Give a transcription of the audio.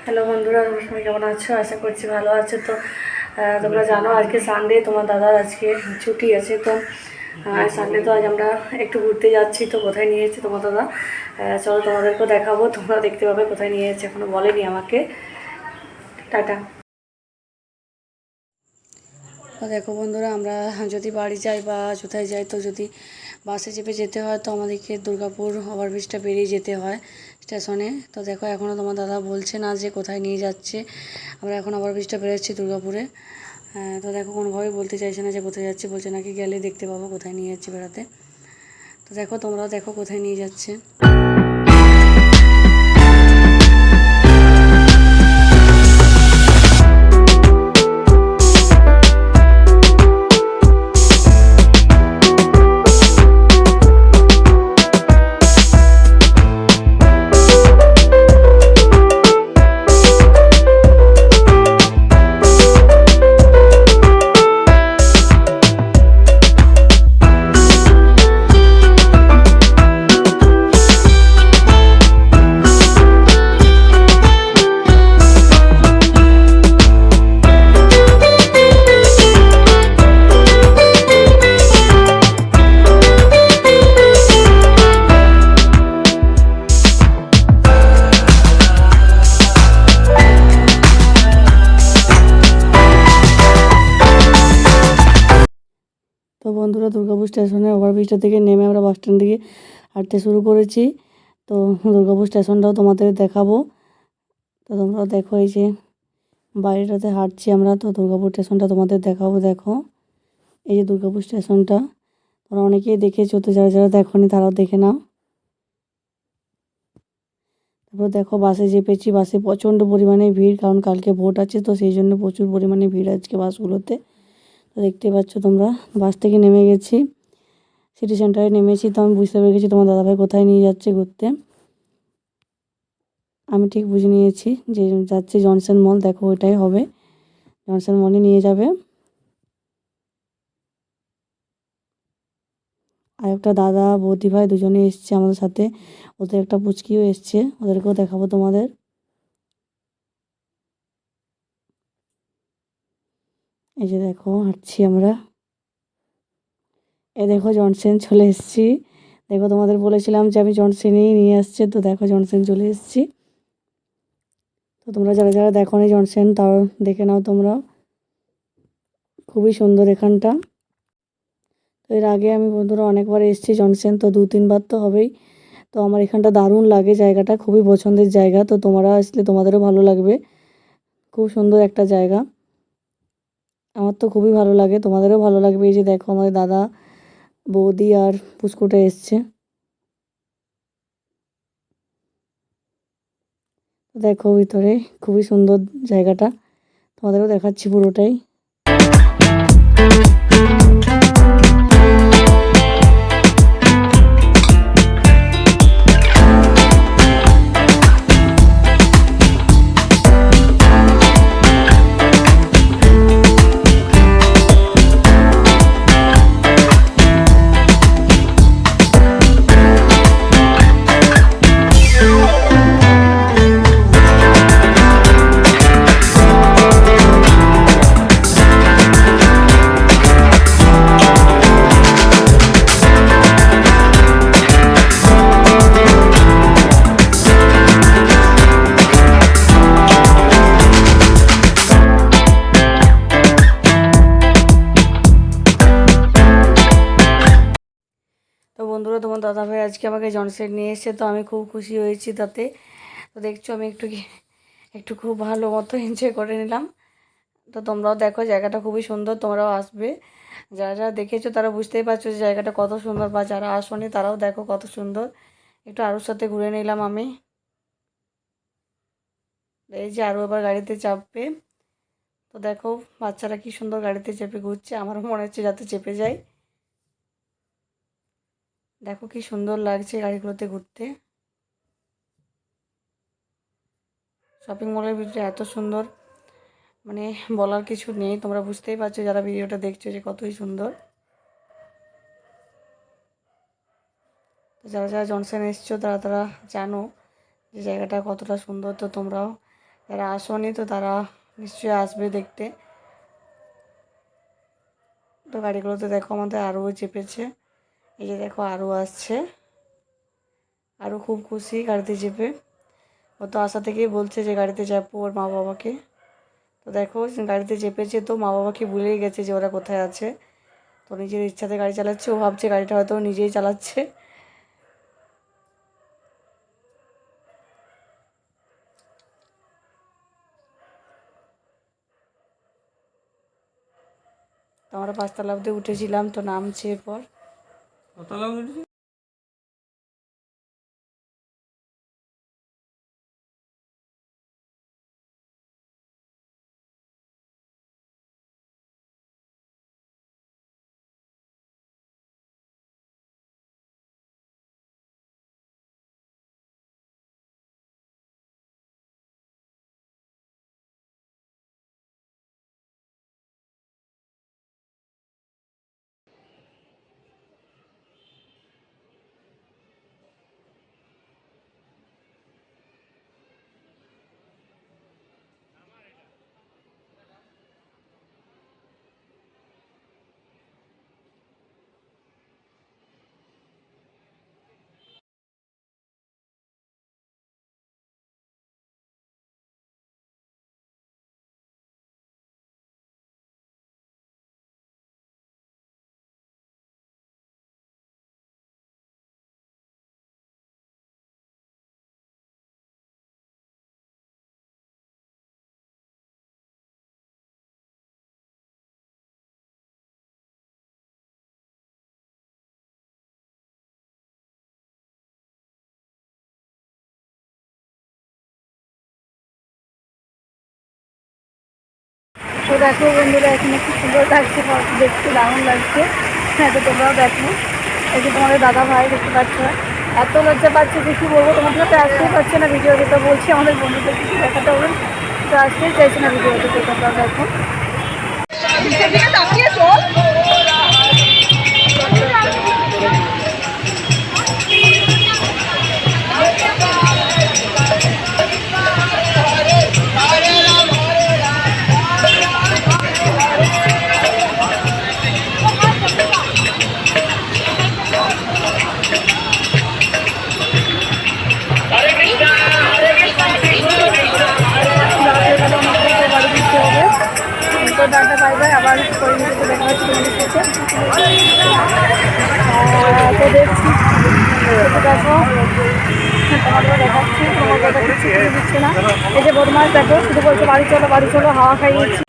Hello বন্ধুরা, তোমরা সবাই কেমন আছো? আশা করছি ভালো আছো। তো তোমরা জানো আজকে সানডে, তোমার দাদার আজকে ছুটি আছে। তো সানডে তো আজ আমরা একটু ঘুরতে যাচ্ছি। তো কোথায় নিয়ে যাচ্ছি তোমার দাদা, চলো তোমাদেরকেও দেখাবো, তোমরা দেখতে পাবে কোথায় নিয়ে যাচ্ছে। এখনও বলেনি আমাকে। টাটা। তো দেখো বন্ধুরা, আমরা যদি বাড়ি যাই বা কোথায় যাই, তো যদি বাসে চেপে যেতে হয় তো আমাদেরকে দুর্গাপুর ওভারব্রিজটা পেরিয়ে যেতে হয় স্টেশনে। তো দেখো এখনও তোমার দাদা বলছে না যে কোথায় নিয়ে যাচ্ছে। আমরা এখন ওভারব্রিজটা বেরোচ্ছি দুর্গাপুরে। তো দেখো কোনোভাবেই বলতে চাইছে না যে কোথায় যাচ্ছে, বলছে নাকি গেলে দেখতে পাবো কোথায় নিয়ে যাচ্ছে বেড়াতে। তো দেখো তোমরাও দেখো কোথায় নিয়ে যাচ্ছে। তো বন্ধুরা, দুর্গাপুর স্টেশনে ওভারব্রিজটা থেকে নেমে আমরা বাস স্ট্যান্ড দিকে হাঁটতে শুরু করেছি। তো দুর্গাপুর স্টেশনটাও তোমাদের দেখাবো। তো তোমরা দেখো, এই যে বাইরেটাতে হাঁটছি আমরা। তো দুর্গাপুর স্টেশনটা তোমাদের দেখাবো। দেখো এই যে দুর্গাপুর স্টেশনটা, তোমরা অনেকেই দেখেছো, তো যারা যারা দেখোনি তারাও দেখে নাও। তারপর দেখো বাসে চেপেছি। বাসে প্রচণ্ড পরিমাণে ভিড়, কারণ কালকে ভোট আছে, তো সেই জন্য প্রচুর পরিমাণে ভিড় আজকে বাসগুলোতে। তো দেখতে পাচ্ছ তোমরা, বাস থেকে নেমে গেছি, সিটি সেন্টারে নেমেছি। তো আমি বুঝতে পেরে গেছি তোমার দাদাভাই কোথায় নিয়ে যাচ্ছে ঘুরতে। আমি ঠিক বুঝে নিয়েছি যে যাচ্ছে জনসন মল। দেখো ওইটাই হবে, জনসন মলে নিয়ে যাবে। আর একটা দাদা বৌদি ভাই দুজনে এসছে আমাদের সাথে, ওদের একটা পুচকিও এসছে, ওদেরকেও দেখাবো তোমাদের। এই যে দেখো হাঁটছি আমরা। এই দেখো জনসন চলে এসেছি। দেখো তোমাদের বলেছিলাম যে আমি জনসনেই নিয়ে আসছে, তো দেখো জনসন চলে এসেছি। তো তোমরা যারা যারা দেখো নি জনসন, তাও দেখে নাও তোমরা। খুবই সুন্দর এখানটা। তো এর আগে আমি বন্ধুরা অনেকবার এসেছি জনসন, তো 2-3 বার তো হবেই। তো আমার এখানটা দারুণ লাগে, জায়গাটা খুবই পছন্দের জায়গা। তো তোমরা আসলে তোমাদেরও ভালো লাগবে, খুব সুন্দর একটা জায়গা। আমার তো খুবই ভালো লাগে, তোমাদেরও ভালো লাগবে। এই যে দেখো আমাদের দাদা বৌদি আর পুচকুটা এসছে। দেখো ভিতরে খুবই সুন্দর জায়গাটা, তোমাদেরও দেখাচ্ছি পুরোটাই। তো বন্ধুরা, তোমার দাদাভাই আজকে আমাকে জনসন নিয়ে এসেছে, তো আমি খুব খুশি হয়েছি তাতে। তো দেখছো আমি একটু খুব ভালো মতো এনজয় করে নিলাম। তো তোমরাও দেখো, জায়গাটা খুবই সুন্দর, তোমরাও আসবে। যারা যারা দেখেছো তারা বুঝতেই পারছো যে জায়গাটা কত সুন্দর, বা যারা আসোনি তারাও দেখো কত সুন্দর। একটু আরোর সাথে ঘুরে নিলাম আমি। এই যে আরও এবার গাড়িতে চাপবে। তো দেখো বাচ্চারা কি সুন্দর গাড়িতে চেপে ঘুরছে, আমারও মনে হচ্ছে যাতে চেপে যাই। দেখো কি সুন্দর লাগছে গাড়িগুলোতে ঘুরতে। শপিং মলের ভিতরে এত সুন্দর, মানে বলার কিছু নেই। তোমরা বুঝতেই পারছো যারা ভিডিওটা দেখছো যে কতই সুন্দর। তো যারা যারা জনসন এসছো তারা তারা জানো যে জায়গাটা কতটা সুন্দর। তো তোমরাও যারা আসনি তো তারা নিশ্চয়ই আসবে দেখতে। তো গাড়িগুলোতে দেখো আমাদের আরও চেপেছে, এই যে দেখো আরও আসছে, আরও খুব খুশি গাড়িতে চেপে। ও তো আশা থেকেই বলছে যে গাড়িতে যাবো ওর মা বাবাকে। তো দেখো গাড়িতে চেপেছে তো মা বাবাকে ভুলেই গেছে যে ওরা কোথায় আছে। তো নিজের ইচ্ছাতে গাড়ি চালাচ্ছে, ও ভাবছে গাড়িটা হয়তো ও নিজেই চালাচ্ছে। তো আমরা 5তলা অবধি উঠেছিলাম, তো নামছে এরপর। তো দেখো বন্ধুরা, এখানে খুব সুন্দর লাগছে, দেখতে দারুণ লাগছে। হ্যাঁ, তো তোমরাও দেখো। এই যে তোমাদের দাদা ভাই দেখতে পাচ্ছ, এত লজ্জা পাচ্ছে যে কী বলবো, তোমাদের তো আসতেই পারছে না ভিডিওতে। তো বলছি আমাদের বন্ধুদের কিছু দেখাতে হবে, তো আসতেই চাইছে না ভিডিওতে। তো তোমরাও দেখো। টাটা বাই বাই, আবার পরিণতিতে দেখা হচ্ছে তোমাদের সাথে। তো দেখছি, দেখো তোমাদেরও দেখাচ্ছি, তোমার কথা কিছু দিচ্ছে না। এই যে বদমাস দেখো, শুধু বলছে বাড়ি চলো বাড়ি চলো, হাওয়া খাইয়েছি।